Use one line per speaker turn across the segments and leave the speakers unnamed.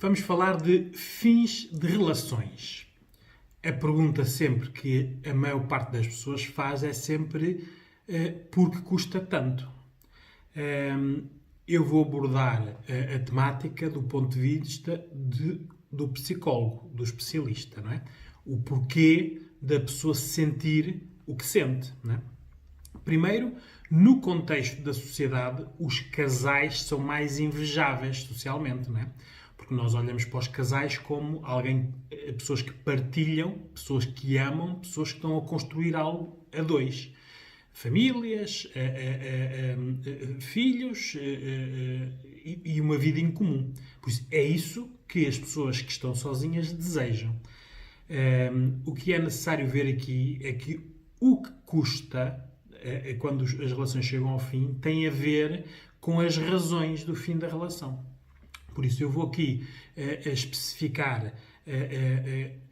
Vamos falar de fins de relações. A pergunta sempre que a maior parte das pessoas faz é sempre por que custa tanto? Eu vou abordar a temática do ponto de vista do psicólogo, do especialista, não é? O porquê da pessoa sentir o que sente, não é? Primeiro, no contexto da sociedade, os casais são mais invejáveis socialmente, não é? Porque nós olhamos para os casais como pessoas que partilham, pessoas que amam, pessoas que estão a construir algo a dois. Famílias, filhos e uma vida em comum. Por isso, é isso que as pessoas que estão sozinhas desejam. O que é necessário ver aqui é que o que custa quando as relações chegam ao fim tem a ver com as razões do fim da relação. Por isso, eu vou aqui especificar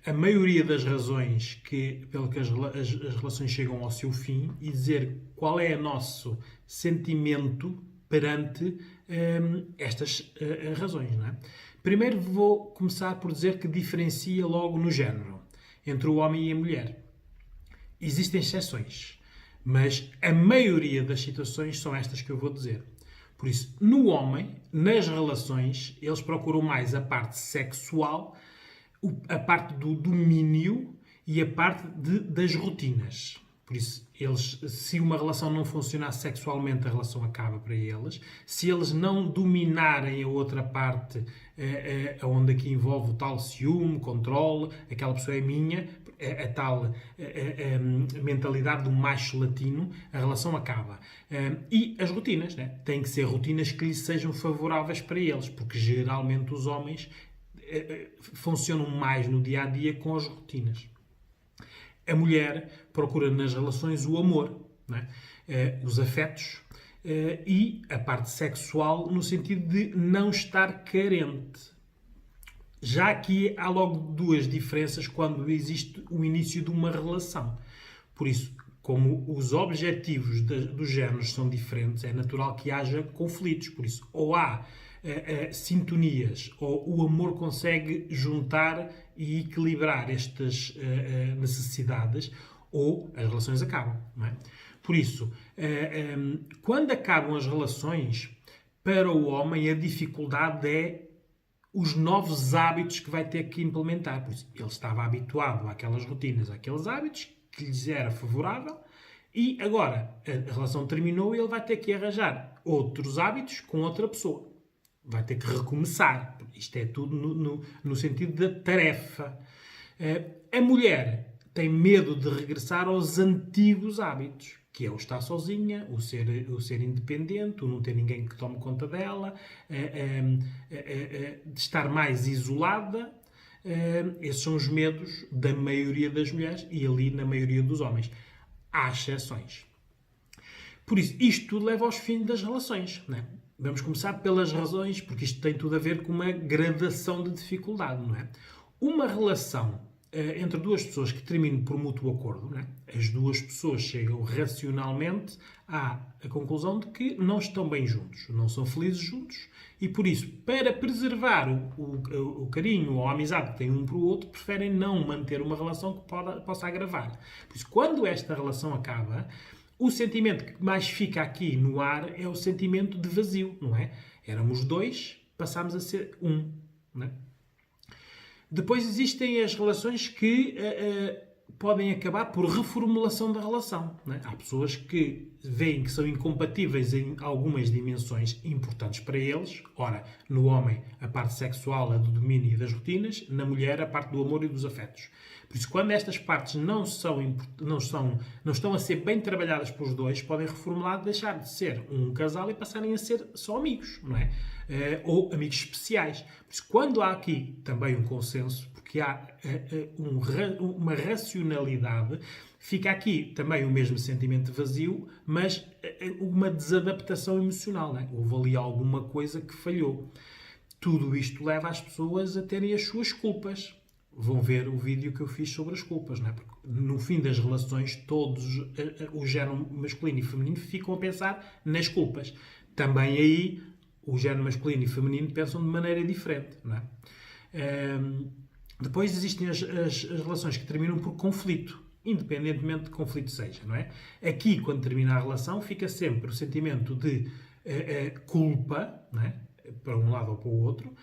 a maioria das razões pelo que as relações chegam ao seu fim e dizer qual é o nosso sentimento perante estas razões. Não é? Primeiro vou começar por dizer que diferencia logo no género entre o homem e a mulher. Existem exceções, mas a maioria das situações são estas que eu vou dizer. Por isso, no homem, nas relações, eles procuram mais a parte sexual, a parte do domínio e a parte das rotinas. Por isso, se uma relação não funcionar sexualmente, a relação acaba para eles. Se eles não dominarem a outra parte, onde aqui envolve o tal ciúme, controle, aquela pessoa é minha, a tal mentalidade do macho latino, a relação acaba. E as rotinas, né? Têm que ser rotinas que lhes sejam favoráveis para eles, porque geralmente os homens funcionam mais no dia-a-dia com as rotinas. A mulher procura nas relações o amor, né? Os afetos e a parte sexual no sentido de não estar carente. Já aqui há logo duas diferenças quando existe o início de uma relação. Por isso, como os objetivos dos géneros são diferentes, é natural que haja conflitos. Por isso, ou há sintonias, ou o amor consegue juntar e equilibrar estas necessidades, ou as relações acabam. Não é? Por isso, quando acabam as relações, para o homem a dificuldade é os novos hábitos que vai ter que implementar. Por isso, ele estava habituado àquelas rotinas, àqueles hábitos que lhes era favorável e agora a relação terminou e ele vai ter que arranjar outros hábitos com outra pessoa. Vai ter que recomeçar. Isto é tudo no sentido da tarefa. A mulher tem medo de regressar aos antigos hábitos, que é o estar sozinha, o ser independente, o não ter ninguém que tome conta dela, de estar mais isolada. Esses são os medos da maioria das mulheres e ali na maioria dos homens. Há exceções. Por isso, isto tudo leva aos fins das relações. Não é? Vamos começar pelas razões, porque isto tem tudo a ver com uma gradação de dificuldade. Não é? Uma relação entre duas pessoas que terminam por mútuo acordo, não é? As duas pessoas chegam racionalmente à conclusão de que não estão bem juntos, não são felizes juntos e, por isso, para preservar o carinho ou a amizade que têm um para o outro, preferem não manter uma relação que possa agravar. Por isso, quando esta relação acaba, o sentimento que mais fica aqui no ar é o sentimento de vazio, não é? Éramos dois, passámos a ser um, não é? Depois existem as relações que podem acabar por reformulação da relação. Não é? Há pessoas que veem que são incompatíveis em algumas dimensões importantes para eles. Ora, no homem, a parte sexual, a do domínio e das rotinas. Na mulher, a parte do amor e dos afetos. Por isso, quando estas partes não estão a ser bem trabalhadas pelos dois, podem reformular, deixar de ser um casal e passarem a ser só amigos, não é? Ou amigos especiais. Por isso, quando há aqui também um consenso, porque há uma racionalidade, fica aqui também o mesmo sentimento de vazio, mas uma desadaptação emocional. Não é? Houve ali alguma coisa que falhou. Tudo isto leva as pessoas a terem as suas culpas. Vão ver o vídeo que eu fiz sobre as culpas, não é? Porque no fim das relações, todos o género masculino e feminino ficam a pensar nas culpas. Também aí o género masculino e feminino pensam de maneira diferente, não é? Depois existem as relações que terminam por conflito, independentemente de conflito seja, não é? Aqui, quando termina a relação, fica sempre o sentimento de culpa, não é? Para um lado ou para o outro,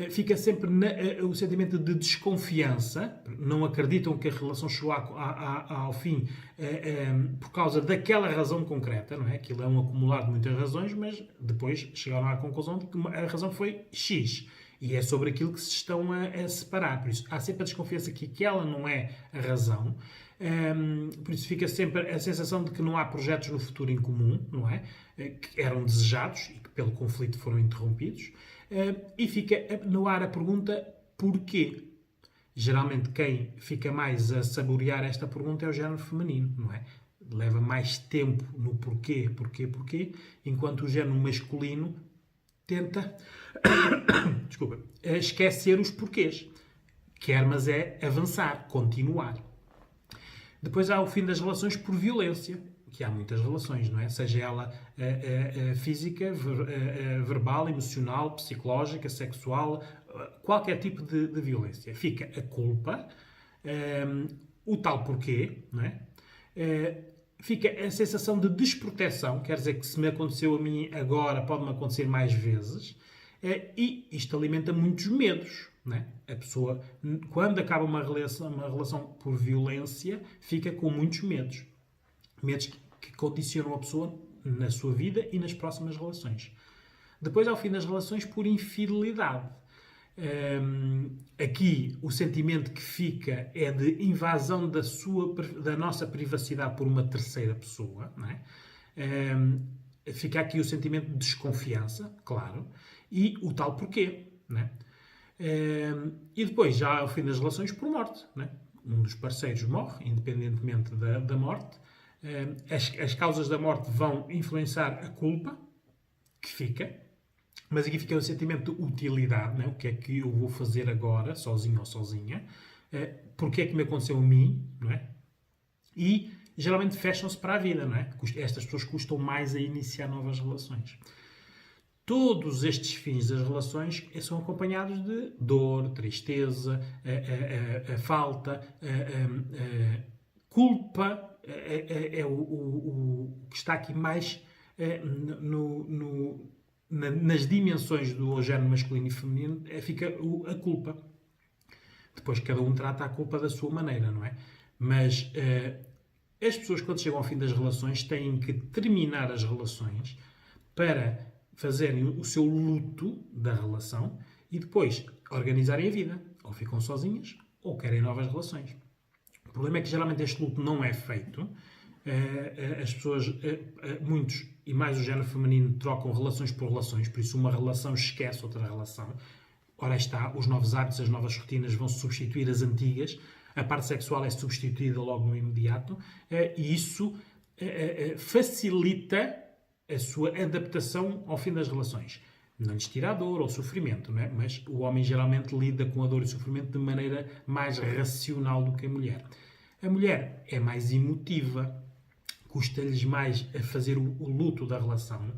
fica sempre o sentimento de desconfiança, não acreditam que a relação chegou ao fim por causa daquela razão concreta, não é? Aquilo é um acumulado de muitas razões, mas depois chegaram à conclusão de que a razão foi X. E é sobre aquilo que se estão a separar. Por isso, há sempre a desconfiança que aquela não é a razão. Por isso fica sempre a sensação de que não há projetos no futuro em comum, não é? Que eram desejados e que pelo conflito foram interrompidos. E fica no ar a pergunta porquê? Geralmente quem fica mais a saborear esta pergunta é o género feminino, não é? Leva mais tempo no porquê, enquanto o género masculino tenta desculpa, esquecer os porquês. Quer, mas é avançar, continuar. Depois há o fim das relações por violência, que há muitas relações, não é? Seja ela física, verbal, emocional, psicológica, sexual, qualquer tipo de violência. Fica a culpa, o tal porquê, não é? Fica a sensação de desproteção, quer dizer que se me aconteceu a mim agora, pode-me acontecer mais vezes, e isto alimenta muitos medos. Não é? A pessoa, quando acaba uma relação por violência, fica com muitos medos. Medos que condicionam a pessoa na sua vida e nas próximas relações. Depois, ao fim das relações, por infidelidade. Aqui, o sentimento que fica é de invasão da nossa privacidade por uma terceira pessoa. Não é? Fica aqui o sentimento de desconfiança, claro, e o tal porquê. Não é? E depois, já ao fim das relações, por morte. Não é? Um dos parceiros morre, independentemente da morte. As causas da morte vão influenciar a culpa, que fica, mas aqui fica o sentimento de utilidade, não é? O que é que eu vou fazer agora, sozinho ou sozinha, porque é que me aconteceu a mim, não é? E geralmente fecham-se para a vida, não é? Estas pessoas custam mais a iniciar novas relações. Todos estes fins das relações são acompanhados de dor, tristeza, a falta, culpa, é o que está aqui mais nas dimensões do género masculino e feminino, fica a culpa. Depois cada um trata a culpa da sua maneira, não é? Mas as pessoas, quando chegam ao fim das relações, têm que terminar as relações para fazerem o seu luto da relação e depois organizarem a vida. Ou ficam sozinhas ou querem novas relações. O problema é que geralmente este luto não é feito. As pessoas, muitos, e mais o género feminino, trocam relações por relações, por isso uma relação esquece outra relação. Ora está, os novos hábitos, as novas rotinas vão substituir as antigas, a parte sexual é substituída logo no imediato, e isso facilita a sua adaptação ao fim das relações. Não lhes tira a dor ou o sofrimento, não é? Mas o homem geralmente lida com a dor e o sofrimento de maneira mais racional do que a mulher. A mulher é mais emotiva, custa-lhes mais a fazer o luto da relação.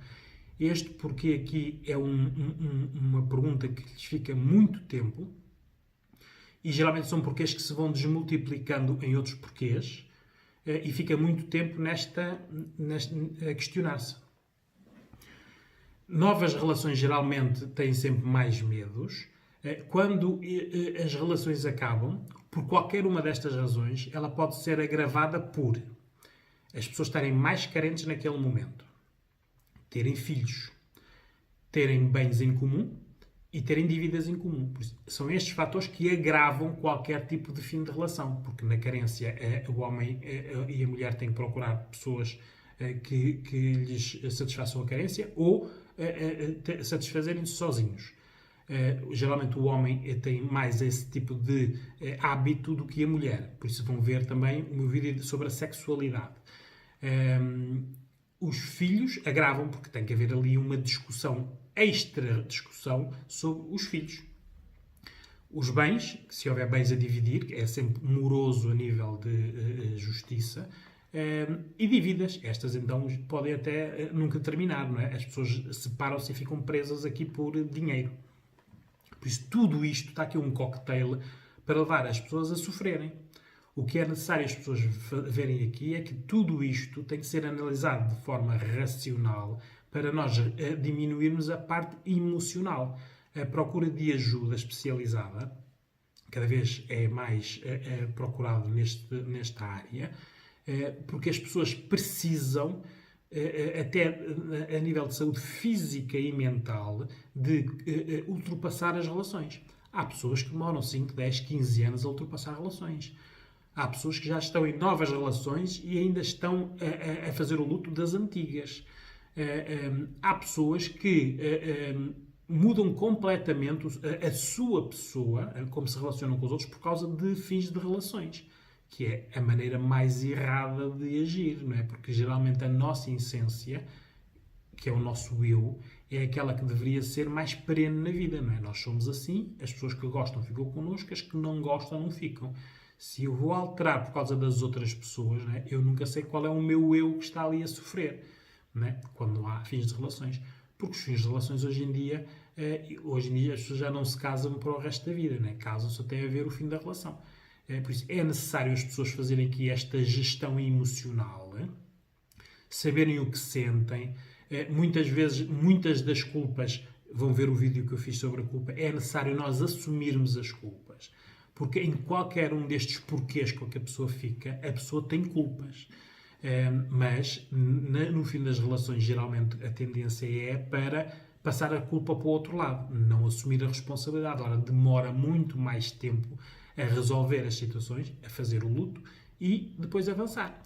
Este porque aqui é uma pergunta que lhes fica muito tempo e geralmente são porquês que se vão desmultiplicando em outros porquês e fica muito tempo a questionar-se. Novas relações geralmente têm sempre mais medos. Quando as relações acabam, por qualquer uma destas razões, ela pode ser agravada por as pessoas estarem mais carentes naquele momento, terem filhos, terem bens em comum e terem dívidas em comum. São estes fatores que agravam qualquer tipo de fim de relação, porque na carência o homem e a mulher têm que procurar pessoas que lhes satisfaçam a carência ou satisfazerem-se sozinhos. Geralmente o homem tem mais esse tipo de hábito do que a mulher. Por isso vão ver também o meu vídeo sobre a sexualidade. Os filhos agravam porque tem que haver ali uma discussão, extra discussão sobre os filhos. Os bens, se houver bens a dividir, é sempre moroso a nível de justiça, e dívidas. Estas, então, podem até nunca terminar, não é? As pessoas separam-se e ficam presas aqui por dinheiro. Por isso, tudo isto, está aqui um cocktail para levar as pessoas a sofrerem. O que é necessário as pessoas verem aqui é que tudo isto tem que ser analisado de forma racional para nós diminuirmos a parte emocional. A procura de ajuda especializada cada vez é mais procurado nesta área, porque as pessoas precisam, até a nível de saúde física e mental, de ultrapassar as relações. Há pessoas que demoram 5, 10, 15 anos a ultrapassar relações. Há pessoas que já estão em novas relações e ainda estão a fazer o luto das antigas. Há pessoas que mudam completamente a sua pessoa, como se relacionam com os outros, por causa de fins de relações, que é a maneira mais errada de agir, não é? Porque geralmente a nossa essência, que é o nosso eu, é aquela que deveria ser mais perene na vida, não é? Nós somos assim, as pessoas que gostam ficam connosco, as que não gostam não ficam. Se eu vou alterar por causa das outras pessoas, não é? Eu nunca sei qual é o meu eu que está ali a sofrer, não é? Quando há fins de relações. Porque os fins de relações hoje em dia as pessoas já não se casam para o resto da vida, não é? Casam-se até a ver o fim da relação. Por isso é necessário as pessoas fazerem aqui esta gestão emocional, saberem o que sentem. Muitas vezes, muitas das culpas, vão ver o vídeo que eu fiz sobre a culpa, é necessário nós assumirmos as culpas. Porque em qualquer um destes porquês com que a pessoa fica, a pessoa tem culpas. Mas, no fim das relações, geralmente a tendência é para passar a culpa para o outro lado, não assumir a responsabilidade. Ora, demora muito mais tempo a resolver as situações, a fazer o luto e depois avançar.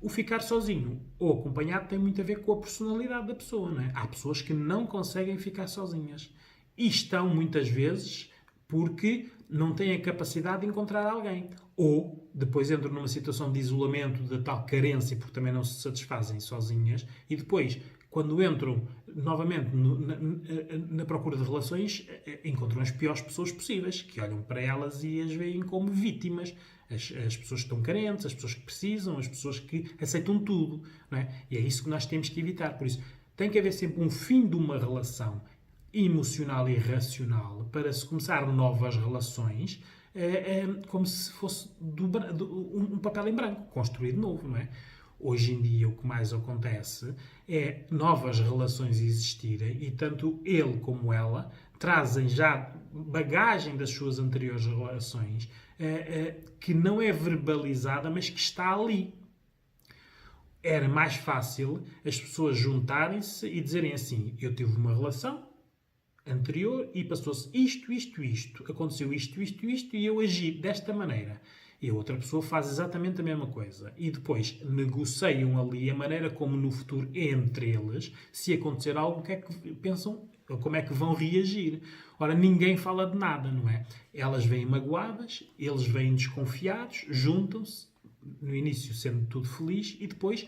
O ficar sozinho ou acompanhado tem muito a ver com a personalidade da pessoa, não é? Há pessoas que não conseguem ficar sozinhas e estão muitas vezes porque não têm a capacidade de encontrar alguém. Ou depois entram numa situação de isolamento, de tal carência, porque também não se satisfazem sozinhas, e depois, quando entram novamente na procura de relações, encontram as piores pessoas possíveis, que olham para elas e as veem como vítimas. As pessoas que estão carentes, as pessoas que precisam, as pessoas que aceitam tudo. Não é? E é isso que nós temos que evitar. Por isso, tem que haver sempre um fim de uma relação emocional e racional para se começar novas relações, como se fosse um papel em branco, construído novo, não é? Hoje em dia o que mais acontece é novas relações existirem e tanto ele como ela trazem já bagagem das suas anteriores relações que não é verbalizada, mas que está ali. Era mais fácil as pessoas juntarem-se e dizerem assim: eu tive uma relação anterior e passou-se isto, aconteceu isto e eu agi desta maneira. E a outra pessoa faz exatamente a mesma coisa. E depois negociam ali a maneira como no futuro, entre eles, se acontecer algo, o que é que pensam, como é que vão reagir. Ora, ninguém fala de nada, não é? Elas vêm magoadas, eles vêm desconfiados, juntam-se, no início sendo tudo feliz, e depois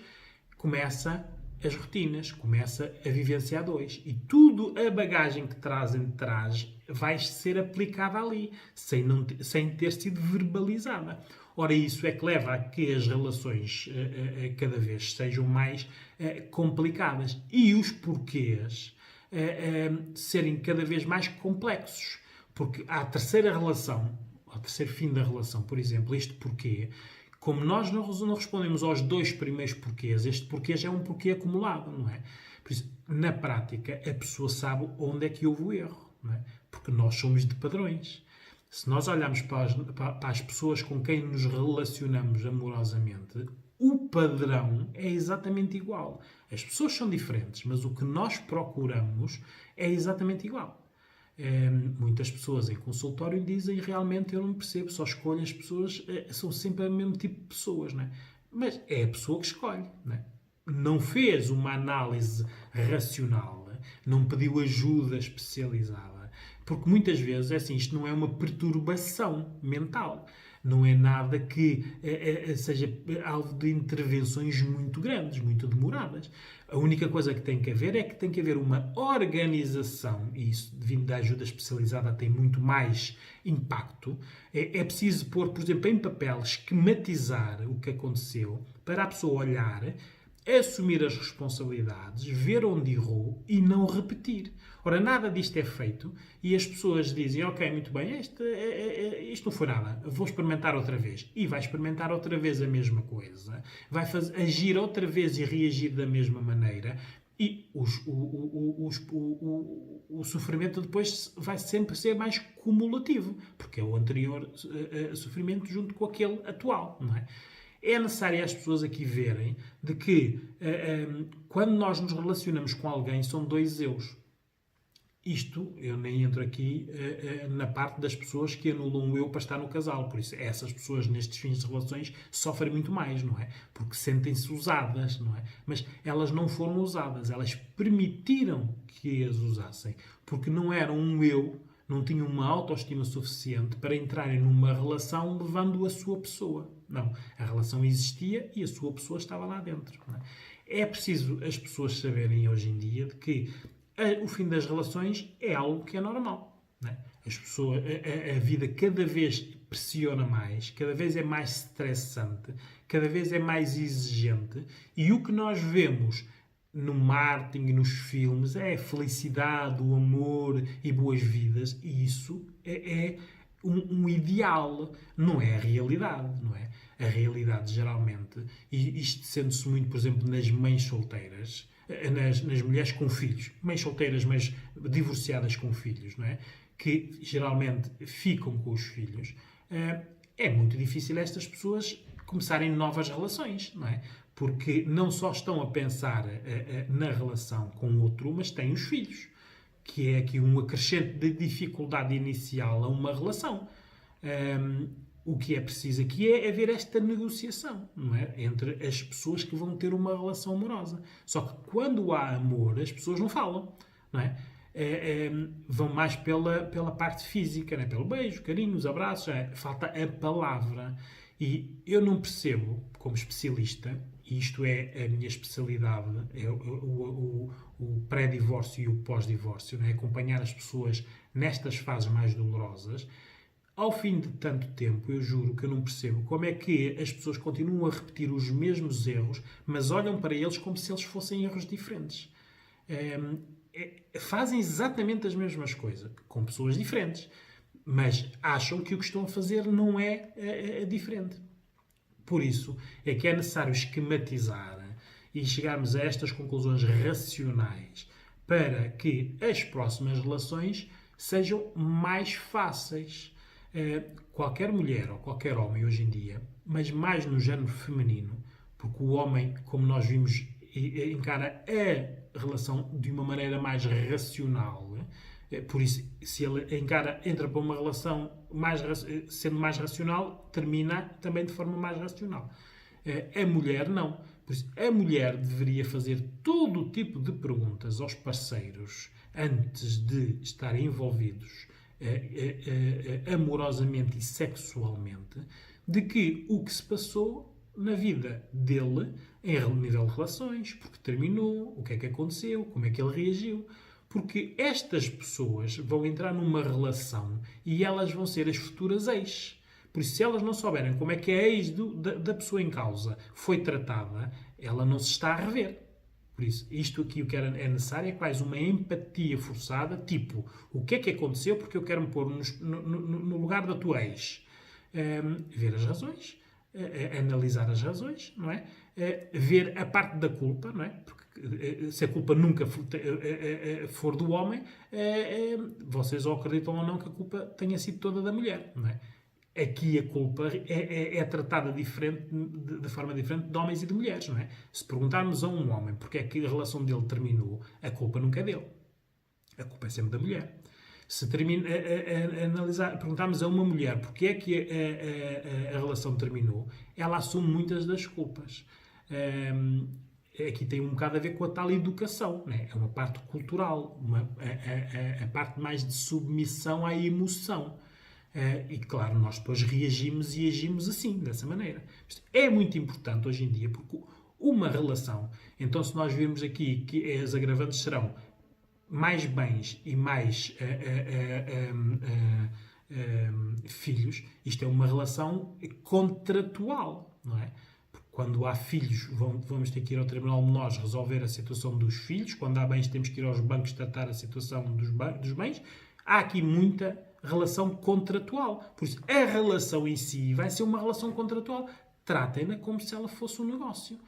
começa as rotinas, começa a vivência a dois. E tudo a bagagem que trazem de trás vai ser aplicada ali, sem ter sido verbalizada. Ora, isso é que leva a que as relações cada vez sejam mais complicadas. E os porquês serem cada vez mais complexos. Porque a terceira relação, ao terceiro fim da relação, por exemplo, este porquê, como nós não respondemos aos dois primeiros porquês, este porquê já é um porquê acumulado, não é? Por isso, na prática, a pessoa sabe onde é que houve o erro, não é? Porque nós somos de padrões. Se nós olharmos para as pessoas com quem nos relacionamos amorosamente, o padrão é exatamente igual. As pessoas são diferentes, mas o que nós procuramos é exatamente igual. Muitas pessoas em consultório dizem: realmente eu não percebo, só escolho as pessoas, são sempre o mesmo tipo de pessoas, não é? Mas é a pessoa que escolhe, não fez uma análise racional, não pediu ajuda especializada, porque muitas vezes é assim, isto não é uma perturbação mental, não é nada que seja alvo de intervenções muito grandes, muito demoradas. A única coisa que tem que haver é que tem que haver uma organização, e isso, vindo da ajuda especializada, tem muito mais impacto. É preciso pôr, por exemplo, em papel, esquematizar o que aconteceu, para a pessoa olhar, assumir as responsabilidades, ver onde errou e não repetir. Ora, nada disto é feito e as pessoas dizem, ok, muito bem, isto não foi nada, vou experimentar outra vez. E vai experimentar outra vez a mesma coisa, vai agir outra vez e reagir da mesma maneira e o sofrimento depois vai sempre ser mais cumulativo, porque é o anterior sofrimento junto com aquele atual, não é? É necessário as pessoas aqui verem de que quando nós nos relacionamos com alguém são dois eus. Isto, eu nem entro aqui na parte das pessoas que anulam o eu para estar no casal. Por isso, essas pessoas nestes fins de relações sofrem muito mais, não é? Porque sentem-se usadas, não é? Mas elas não foram usadas, elas permitiram que as usassem. Porque não eram um eu, não tinham uma autoestima suficiente para entrarem numa relação levando a sua pessoa. Não. A relação existia e a sua pessoa estava lá dentro. Não é? É preciso as pessoas saberem hoje em dia de que o fim das relações é algo que é normal. Não é? As pessoas, a vida cada vez pressiona mais, cada vez é mais estressante, cada vez é mais exigente e o que nós vemos no marketing, nos filmes, é a felicidade, o amor e boas vidas. E isso é um ideal, não é a realidade, não é? A realidade, geralmente, e isto sente-se muito, por exemplo, nas mães solteiras, nas mulheres com filhos, mães solteiras, mas divorciadas com filhos, não é? Que geralmente ficam com os filhos. É muito difícil estas pessoas começarem novas relações, não é? Porque não só estão a pensar na relação com o outro, mas têm os filhos, que é aqui um acrescente de dificuldade inicial a uma relação. O que é preciso aqui é haver esta negociação, não é? Entre as pessoas que vão ter uma relação amorosa. Só que quando há amor, as pessoas não falam, não é? Vão mais pela parte física, né? Pelo beijo, carinho, os abraços, falta a palavra. E eu não percebo, como especialista, e isto é a minha especialidade, é o pré-divórcio e o pós-divórcio, né? Acompanhar as pessoas nestas fases mais dolorosas. Ao fim de tanto tempo, eu juro que eu não percebo como é que as pessoas continuam a repetir os mesmos erros, mas olham para eles como se eles fossem erros diferentes. Fazem exatamente as mesmas coisas, com pessoas diferentes, mas acham que o que estão a fazer não é diferente. Por isso é que é necessário esquematizar e chegarmos a estas conclusões racionais para que as próximas relações sejam mais fáceis. Qualquer mulher ou qualquer homem hoje em dia, mas mais no género feminino, porque o homem, como nós vimos, encara a relação de uma maneira mais racional. Por isso, se ele entra para uma relação sendo mais racional, termina também de forma mais racional. A mulher não. Por isso, a mulher deveria fazer todo o tipo de perguntas aos parceiros antes de estarem envolvidos amorosamente e sexualmente, de que o que se passou na vida dele, em nível de relações, porque terminou, o que é que aconteceu, como é que ele reagiu. Porque estas pessoas vão entrar numa relação e elas vão ser as futuras ex. Por isso, se elas não souberem como é que a ex da pessoa em causa foi tratada, ela não se está a rever. Por isso, isto aqui o que é necessário é quase uma empatia forçada, tipo, o que é que aconteceu porque eu quero me pôr no lugar da tua ex. Ver as razões, analisar as razões, não é? Ver a parte da culpa, não é? Porque se a culpa nunca for do homem, vocês ou acreditam ou não que a culpa tenha sido toda da mulher, não é? Aqui a culpa é tratada diferente, de forma diferente de homens e de mulheres, não é? Se perguntarmos a um homem porque é que a relação dele terminou, a culpa nunca é dele. A culpa é sempre da mulher. Se perguntarmos a uma mulher porque é que a relação terminou, ela assume muitas das culpas. Aqui tem um bocado a ver com a tal educação, né? É uma parte cultural, a parte mais de submissão à emoção. E claro, nós depois reagimos e agimos assim, dessa maneira. É muito importante hoje em dia, porque uma relação, então se nós virmos aqui que as agravantes serão mais bens e mais filhos, isto é uma relação contratual, não é? Quando há filhos, vamos ter que ir ao Tribunal de Menores resolver a situação dos filhos. Quando há bens, temos que ir aos bancos tratar a situação dos bens. Há aqui muita relação contratual. Por isso, a relação em si vai ser uma relação contratual. Tratem-na como se ela fosse um negócio.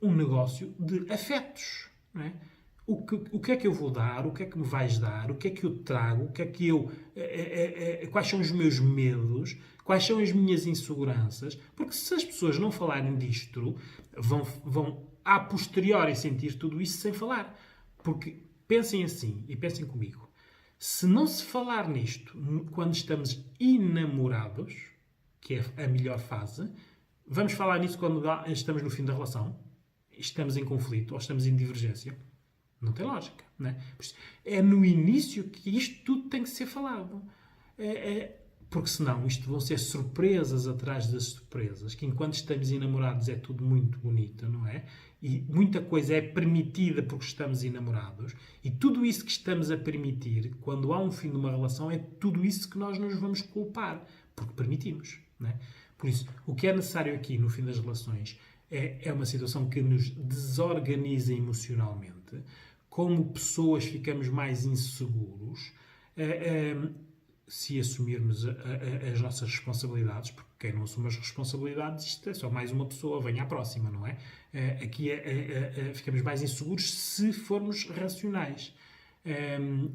Um negócio de afetos. Não é? O que é que eu vou dar? O que é que me vais dar? O que é que eu trago? O que é que eu... quais são os meus medos? Quais são as minhas inseguranças? Porque se as pessoas não falarem disto, vão a posteriori sentir tudo isso sem falar. Porque pensem assim, e pensem comigo. Se não se falar nisto quando estamos enamorados, que é a melhor fase, vamos falar nisso quando estamos no fim da relação, estamos em conflito ou estamos em divergência. Não tem lógica, não é? É no início que isto tudo tem que ser falado. Porque senão isto vão ser surpresas atrás das surpresas, que enquanto estamos enamorados é tudo muito bonito, não é? E muita coisa é permitida porque estamos enamorados, e tudo isso que estamos a permitir, quando há um fim de uma relação, é tudo isso que nós nos vamos culpar, porque permitimos, não é? Por isso, o que é necessário aqui no fim das relações é uma situação que nos desorganiza emocionalmente. Como pessoas ficamos mais inseguros se assumirmos as nossas responsabilidades, porque quem não assume as responsabilidades, isto é só mais uma pessoa, venha à próxima, não é? Aqui ficamos mais inseguros se formos racionais.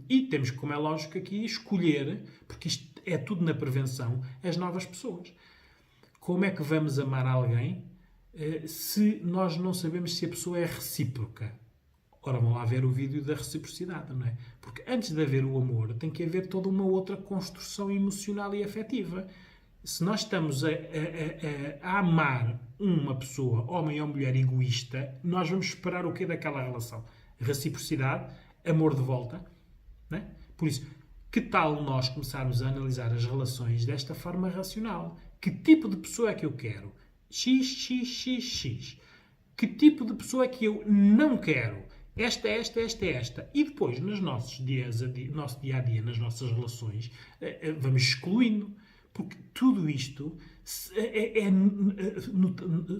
E temos, como é lógico aqui, escolher, porque isto é tudo na prevenção, as novas pessoas. Como é que vamos amar alguém se nós não sabemos se a pessoa é recíproca? Ora, vamos lá ver o vídeo da reciprocidade, não é? Porque antes de haver o amor, tem que haver toda uma outra construção emocional e afetiva. Se nós estamos a amar uma pessoa, homem ou mulher, egoísta, nós vamos esperar o quê daquela relação? Reciprocidade, amor de volta, não é? Por isso, que tal nós começarmos a analisar as relações desta forma racional? Que tipo de pessoa é que eu quero? X, X, X, X. Que tipo de pessoa é que eu não quero? Esta. E depois, nos nossos nosso dia a dia, nas nossas relações, vamos excluindo. Porque tudo isto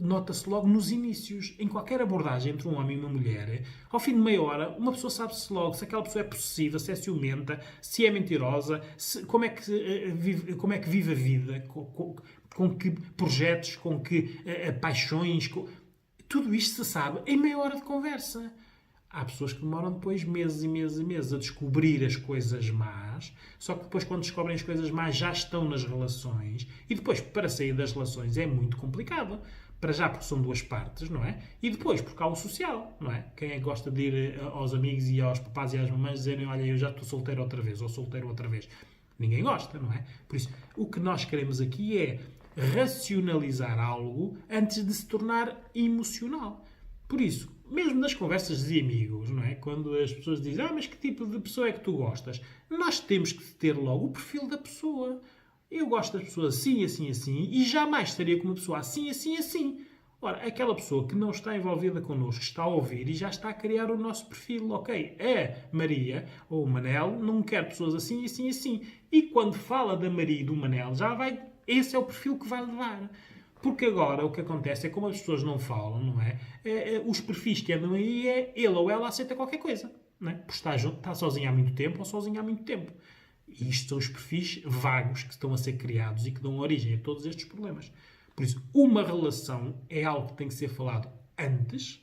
nota-se logo nos inícios. Em qualquer abordagem entre um homem e uma mulher, ao fim de meia hora, uma pessoa sabe-se logo se aquela pessoa é possessiva, se é ciumenta, se é mentirosa, como é que vive a vida, com que projetos, com que paixões. Tudo isto se sabe em meia hora de conversa. Há pessoas que demoram depois meses e meses e meses a descobrir as coisas más, só que depois, quando descobrem as coisas más, já estão nas relações, e depois, para sair das relações, é muito complicado. Para já, porque são duas partes, não é? E depois, porque há o social, não é? Quem é que gosta de ir aos amigos e aos papás e às mamães dizerem: olha, eu já estou solteiro outra vez, ou solteiro outra vez? Ninguém gosta, não é? Por isso, o que nós queremos aqui é racionalizar algo antes de se tornar emocional. Por isso, mesmo nas conversas de amigos, não é? Quando as pessoas dizem: mas que tipo de pessoa é que tu gostas? Nós temos que ter logo o perfil da pessoa. Eu gosto das pessoas assim, assim, assim, e jamais estaria com uma pessoa assim, assim, assim. Ora, aquela pessoa que não está envolvida connosco está a ouvir e já está a criar o nosso perfil. Ok, a Maria ou o Manel não quer pessoas assim, assim, assim. E quando fala da Maria e do Manel, já vai... Esse é o perfil que vai levar. Porque agora o que acontece é, como as pessoas não falam, não é? Os perfis que andam aí é ele ou ela aceita qualquer coisa, não é? Porque está sozinho há muito tempo ou sozinho há muito tempo. E isto são os perfis vagos que estão a ser criados e que dão origem a todos estes problemas. Por isso, uma relação é algo que tem que ser falado antes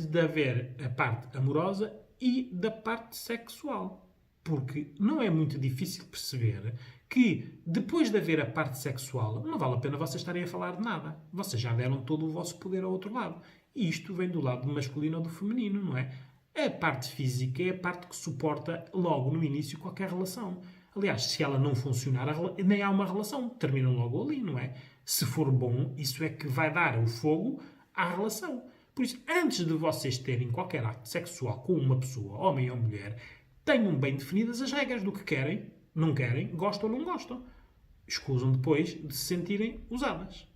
de haver a parte amorosa e da parte sexual. Porque não é muito difícil perceber que, depois de haver a parte sexual, não vale a pena vocês estarem a falar de nada. Vocês já deram todo o vosso poder ao outro lado. E isto vem do lado do masculino ou do feminino, não é? A parte física é a parte que suporta logo no início qualquer relação. Aliás, se ela não funcionar, nem há uma relação. Terminam logo ali, não é? Se for bom, isso é que vai dar o fogo à relação. Por isso, antes de vocês terem qualquer ato sexual com uma pessoa, homem ou mulher, tenham bem definidas as regras do que querem, não querem, gostam ou não gostam. Escusam depois de se sentirem usadas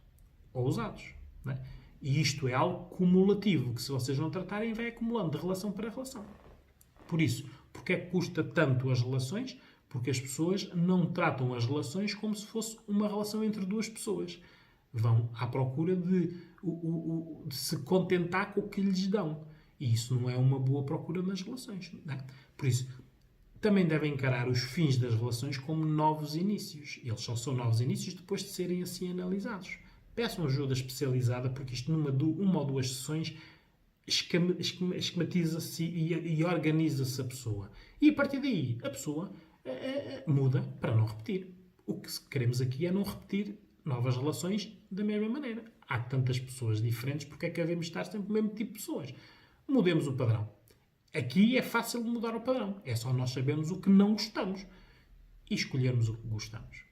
ou usados. Não é? E isto é algo cumulativo, que se vocês não tratarem, vai acumulando de relação para relação. Por isso, porque é que custa tanto as relações? Porque as pessoas não tratam as relações como se fosse uma relação entre duas pessoas. Vão à procura de se contentar com o que lhes dão. E isso não é uma boa procura nas relações. Não é? Por isso, também devem encarar os fins das relações como novos inícios. Eles só são novos inícios depois de serem assim analisados. Peçam ajuda especializada, porque isto uma ou duas sessões esquematiza-se e organiza-se a pessoa. E a partir daí, a pessoa muda para não repetir. O que queremos aqui é não repetir novas relações da mesma maneira. Há tantas pessoas diferentes, porque é que devemos estar sempre o mesmo tipo de pessoas? Mudemos o padrão. Aqui é fácil mudar o padrão. É só nós sabermos o que não gostamos e escolhermos o que gostamos.